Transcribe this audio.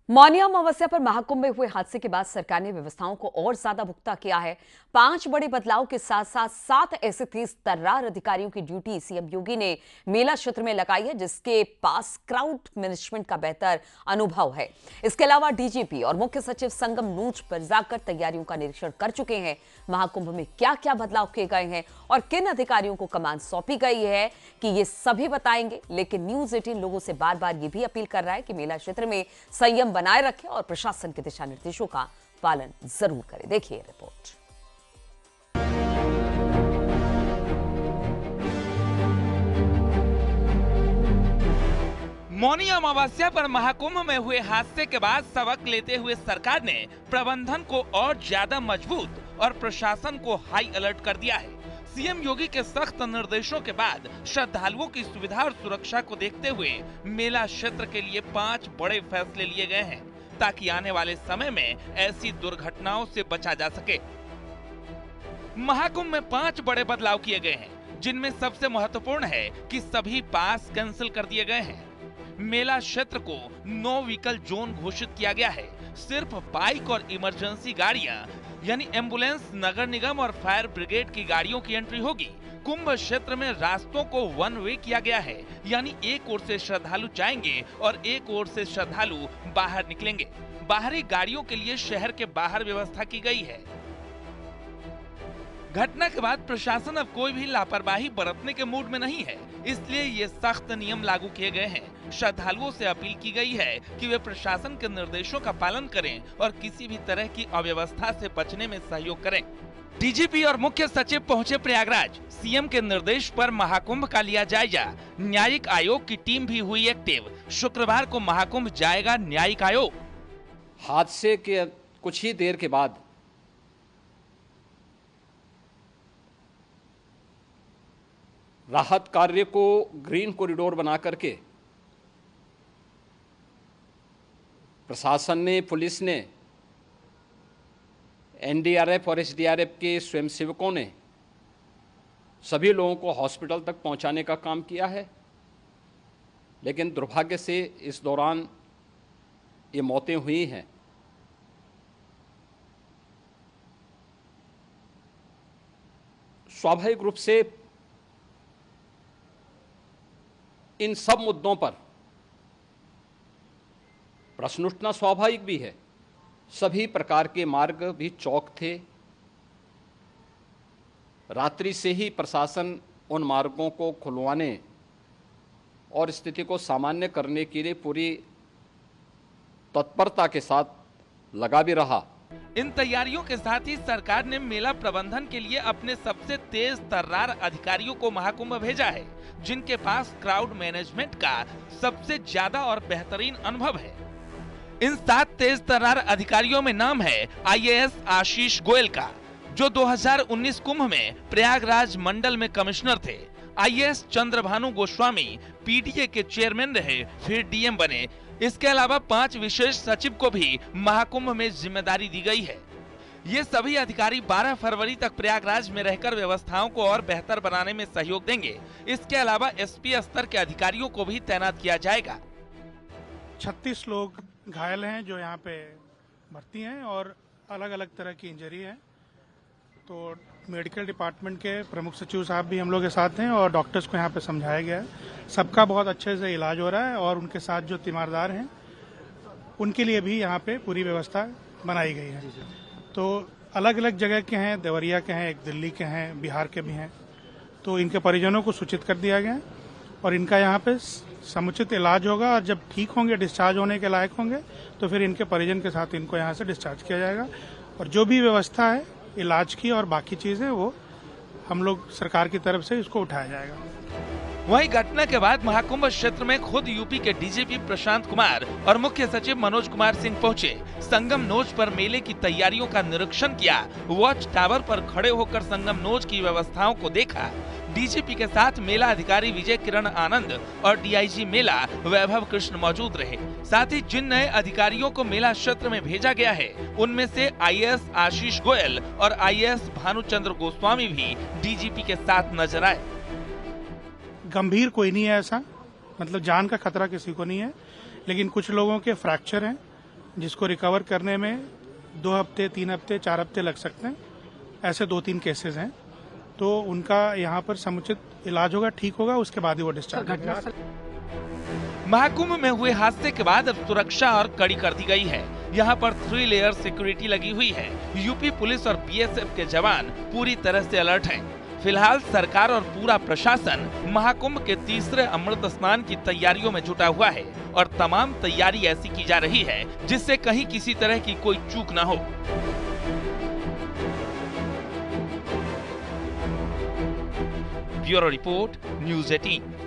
मौनी अमावस्या पर महाकुंभ में हुए हादसे के बाद सरकार ने व्यवस्थाओं को और ज्यादा पुख्ता किया है। 5 बड़े बदलाव के साथ साथ 7 ऐसे तेज तर्रार अधिकारियों की ड्यूटी सीएम योगी ने मेला क्षेत्र में लगाई है, जिसके पास क्राउड मैनेजमेंट का बेहतर अनुभव है। इसके अलावा डीजीपी और मुख्य सचिव संगम नोच पर जाकर तैयारियों का निरीक्षण कर चुके हैं। महाकुंभ में क्या क्या बदलाव किए गए हैं और किन अधिकारियों को कमान सौंपी गई है कि ये सभी बताएंगे। लेकिन न्यूज 18 लोगों से बार बार ये भी अपील कर रहा है कि मेला क्षेत्र में संयम बनाए रखें और प्रशासन के दिशा निर्देशों का पालन जरूर करें। देखिए रिपोर्ट। मौनी अमावस्या पर महाकुंभ में हुए हादसे के बाद सबक लेते हुए सरकार ने प्रबंधन को और ज्यादा मजबूत और प्रशासन को हाई अलर्ट कर दिया है। सीएम योगी के सख्त निर्देशों के बाद श्रद्धालुओं की सुविधा और सुरक्षा को देखते हुए मेला क्षेत्र के लिए 5 बड़े फैसले लिए गए हैं, ताकि आने वाले समय में ऐसी दुर्घटनाओं से बचा जा सके। महाकुंभ में 5 बड़े बदलाव किए गए हैं, जिनमें सबसे महत्वपूर्ण है कि सभी पास कैंसिल कर दिए गए हैं। मेला क्षेत्र को नो व्हीकल जोन घोषित किया गया है। सिर्फ बाइक और इमरजेंसी गाड़ियां यानी एम्बुलेंस, नगर निगम और फायर ब्रिगेड की गाड़ियों की एंट्री होगी। कुंभ क्षेत्र में रास्तों को 1 वे किया गया है, यानी एक ओर से श्रद्धालु जाएंगे और एक ओर से श्रद्धालु बाहर निकलेंगे। बाहरी गाड़ियों के लिए शहर के बाहर व्यवस्था की गई है। घटना के बाद प्रशासन अब कोई भी लापरवाही बरतने के मूड में नहीं है, इसलिए ये सख्त नियम लागू किए गए हैं। श्रद्धालुओं से अपील की गई है कि वे प्रशासन के निर्देशों का पालन करें और किसी भी तरह की अव्यवस्था से बचने में सहयोग करें। डीजीपी और मुख्य सचिव पहुंचे प्रयागराज। सीएम के निर्देश पर महाकुंभ का लिया जायजा। न्यायिक आयोग की टीम भी हुई एक्टिव। शुक्रवार को महाकुंभ जाएगा न्यायिक आयोग। हादसे के कुछ ही देर के बाद राहत कार्य को ग्रीन कॉरिडोर बना करके प्रशासन ने, पुलिस ने, एनडीआरएफ और एसडीआरएफ के स्वयंसेवकों ने सभी लोगों को हॉस्पिटल तक पहुंचाने का काम किया है। लेकिन दुर्भाग्य से इस दौरान ये मौतें हुई हैं। स्वाभाविक रूप से इन सब मुद्दों पर प्रश्न उठना स्वाभाविक भी है। सभी प्रकार के मार्ग भी चौक थे। रात्रि से ही प्रशासन उन मार्गों को खुलवाने और स्थिति को सामान्य करने के लिए पूरी तत्परता के साथ लगा भी रहा। इन तैयारियों के साथ ही सरकार ने मेला प्रबंधन के लिए अपने सबसे तेज तर्रार अधिकारियों को महाकुंभ भेजा है, जिनके पास क्राउड मैनेजमेंट का सबसे ज्यादा और बेहतरीन अनुभव है। इन 7 तेज तर्रार अधिकारियों में नाम है आईएएस आशीष गोयल का, जो 2019 कुंभ में प्रयागराज मंडल में कमिश्नर थे। आईएएस चंद्रभानु गोस्वामी पीडीए के चेयरमैन रहे, फिर डीएम बने। इसके अलावा 5 विशेष सचिव को भी महाकुंभ में जिम्मेदारी दी गई है। ये सभी अधिकारी 12 फरवरी तक प्रयागराज में रहकर व्यवस्थाओं को और बेहतर बनाने में सहयोग देंगे। इसके अलावा एसपी स्तर के अधिकारियों को भी तैनात किया जाएगा। 36 लोग घायल हैं जो यहाँ पे भर्ती हैं और अलग अलग तरह की इंजरी है। तो मेडिकल डिपार्टमेंट के प्रमुख सचिव साहब भी हम लोग के साथ हैं और डॉक्टर्स को यहाँ पे समझाया गया है। सबका बहुत अच्छे से इलाज हो रहा है और उनके साथ जो तीमारदार हैं उनके लिए भी यहाँ पे पूरी व्यवस्था बनाई गई है। तो अलग अलग जगह के हैं, देवरिया के हैं, एक दिल्ली के हैं, बिहार के भी हैं। तो इनके परिजनों को सूचित कर दिया गया और इनका यहाँ पे समुचित इलाज होगा और जब ठीक होंगे, डिस्चार्ज होने के लायक होंगे, तो फिर इनके परिजन के साथ इनको यहाँ से डिस्चार्ज किया जाएगा। और जो भी व्यवस्था है इलाज की और बाकी चीजें, वो हम लोग सरकार की तरफ से इसको उठाया जाएगा। वहीं घटना के बाद महाकुंभ क्षेत्र में खुद यूपी के डीजीपी प्रशांत कुमार और मुख्य सचिव मनोज कुमार सिंह पहुंचे। संगम नोच पर मेले की तैयारियों का निरीक्षण किया। वॉच टावर पर खड़े होकर संगम नोच की व्यवस्थाओं को देखा। डीजीपी के साथ मेला अधिकारी विजय किरण आनंद और डीआईजी मेला वैभव कृष्ण मौजूद रहे। साथ ही जिन नए अधिकारियों को मेला क्षेत्र में भेजा गया है, उनमें से आईएएस आशीष गोयल और आईएएस भानुचंद्र गोस्वामी भी डीजीपी के साथ नजर आए। गंभीर कोई नहीं है ऐसा, मतलब जान का खतरा किसी को नहीं है, लेकिन कुछ लोगों के फ्रैक्चर हैं जिसको रिकवर करने में 2 हफ्ते, 3 हफ्ते, 4 हफ्ते लग सकते हैं। ऐसे 2-3 केसेस हैं, तो उनका यहाँ पर समुचित इलाज होगा, ठीक होगा, उसके बाद ही वो डिस्चार्ज होगा। महाकुंभ में हुए हादसे के बाद अब सुरक्षा और कड़ी कर दी गई है। यहाँ पर 3 लेयर सिक्योरिटी लगी हुई है। यूपी पुलिस और बीएसएफ के जवान पूरी तरह से अलर्ट हैं। फिलहाल सरकार और पूरा प्रशासन महाकुंभ के तीसरे अमृत स्नान की तैयारियों में जुटा हुआ है और तमाम तैयारी ऐसी की जा रही है जिससे कहीं किसी तरह की कोई चूक न हो। Bureau report, news 18।